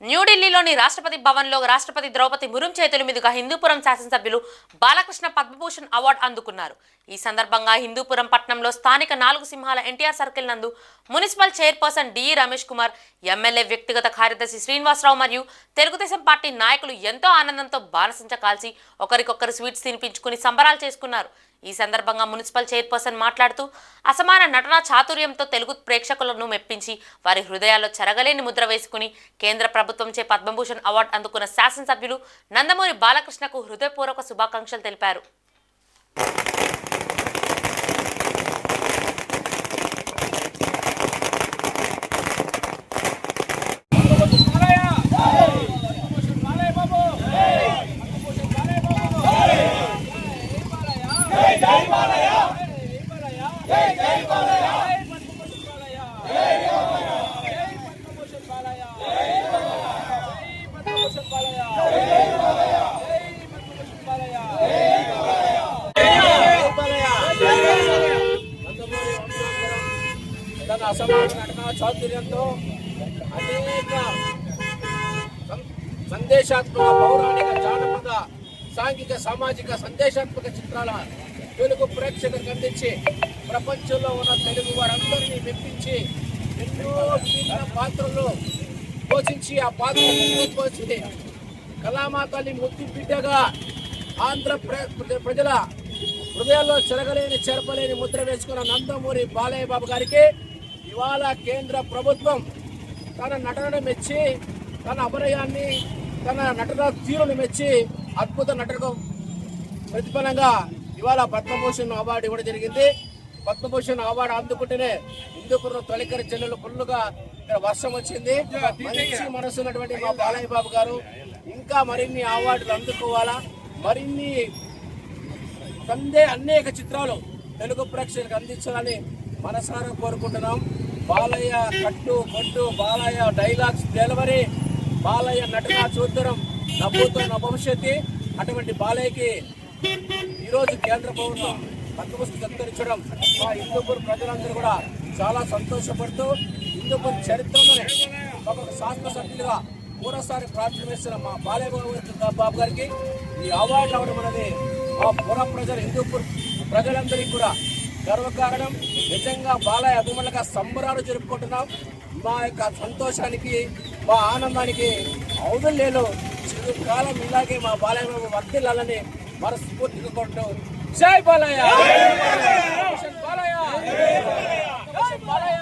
న్యూఢిల్లీలోని రాష్ట్రపతి భవన్లో రాష్ట్రపతి ద్రౌపది ముర్ము చేతుల మీదుగా హిందూపురం శాసనసభ్యులు బాలకృష్ణ పద్మభూషణ్ అవార్డు అందుకున్నారు. ఈ సందర్భంగా హిందూపురం పట్టణంలో స్థానిక 4 సింహాల ఎన్టీఆర్ సర్కిల్ నందు municipal chairperson D Ramesh Kumar, MLA వ్యక్తిగత కార్యదర్శి శ్రీనివాసరావు మరియు తెలుగుదేశం పార్టీ నాయకులు ఎంతో ఆనందంతో బాణసంచ కాల్చి ఒకరికొకరు స్వీట్స్ తినిపించుకుని సంబరాలు చేసుకున్నారు. ఈ సందర్భంగా మున్సిపల్ చైర్పర్సన్ మాట్లాడుతూ అసమాన నటనా చాతుర్యంతో తెలుగు ప్రేక్షకులను మెప్పించి వారి హృదయాల్లో చెరగలేని ముద్ర వేసుకుని కేంద్ర ప్రభుత్వంచే పద్మభూషణ్ అవార్డు అందుకున్న శాసనసభ్యులు నందమూరి బాలకృష్ణకు హృదయపూర్వక శుభాకాంక్షలు తెలిపారు. తన అసమాన నటనా చాతుర్యంతో అనేక సందేశాత్మక, పౌరాణిక, జానపద, సాంఘిక, సామాజిక సందేశాత్మక చిత్రాల తెలుగు ప్రేక్షకులకు అందించి ప్రపంచంలో ఉన్న తెలుగు వారందరినీ మెప్పించి ఎన్నో విభిన్న పాత్రలు పోషించి ఆ పాత్రలు పోసి కళామాతల్ని ముద్దు బిడ్డగా ఆంధ్ర ప్రజల హృదయాల్లో చెరపలేని ముద్ర వేసుకున్న నందమూరి బాలయ్య బాబు గారికి ఇవాళ కేంద్ర ప్రభుత్వం తన నటనను మెచ్చి, తన అభినయాన్ని, తన నటన తీరును మెచ్చి అద్భుత నటనకు ప్రతిఫలంగా ఇవాళ పద్మభూషణ్ అవార్డు ఇవ్వడం జరిగింది. పద్మభూషణ్ అవార్డు అందుకుంటేనే హిందూపురం తొలికరి జిల్లాలో ఫుల్లుగా ఇక్కడ వర్షం వచ్చింది. మంచి మనసు ఉన్నటువంటి మా బాలయ్య బాబు గారు ఇంకా మరిన్ని అవార్డులు అందుకోవాలా, మరిన్ని అనేక చిత్రాలు తెలుగు ప్రేక్షకులకు అందించాలని మనసారా కోరుకుంటున్నాం. బాలయ్య కట్టు కొట్టు, బాలయ్య డైలాగ్స్ డెలివరీ, బాలయ్య నటనా చూద్దరం, నవ్వుతో నా భవిష్యత్తు, అటువంటి బాలయ్యకి ఈరోజు కేంద్ర ప్రభుత్వం పద్మభూషణ్ సత్కరించడం మా హిందూపూర్ ప్రజలందరూ కూడా చాలా సంతోషపడుతూ హిందూపూర్ చరిత్రలోనే ఒక శాసనసభ్యులుగా మూడోసారి ప్రార్థన వేస్తున్న మా బాలయ్య బాబు గారికి ఈ అవార్డు అవ్వడం అనేది మా పుర ప్రజలు, హిందూపూర్ ప్రజలందరికీ కూడా గర్వకారణం. నిజంగా బాలయ్య అభిమానులుగా సంబరాలు జరుపుకుంటున్నాం. మా యొక్క సంతోషానికి, మా ఆనందానికి అవధులు లేదు. చిరుకాలం ఇలాగే మా బాలయ్య బాబు వర్ధిల్లాలని మనస్ఫూర్తిగా కోరుతూ జై బాలయ్య, బాలయ్య, బాలయ్య.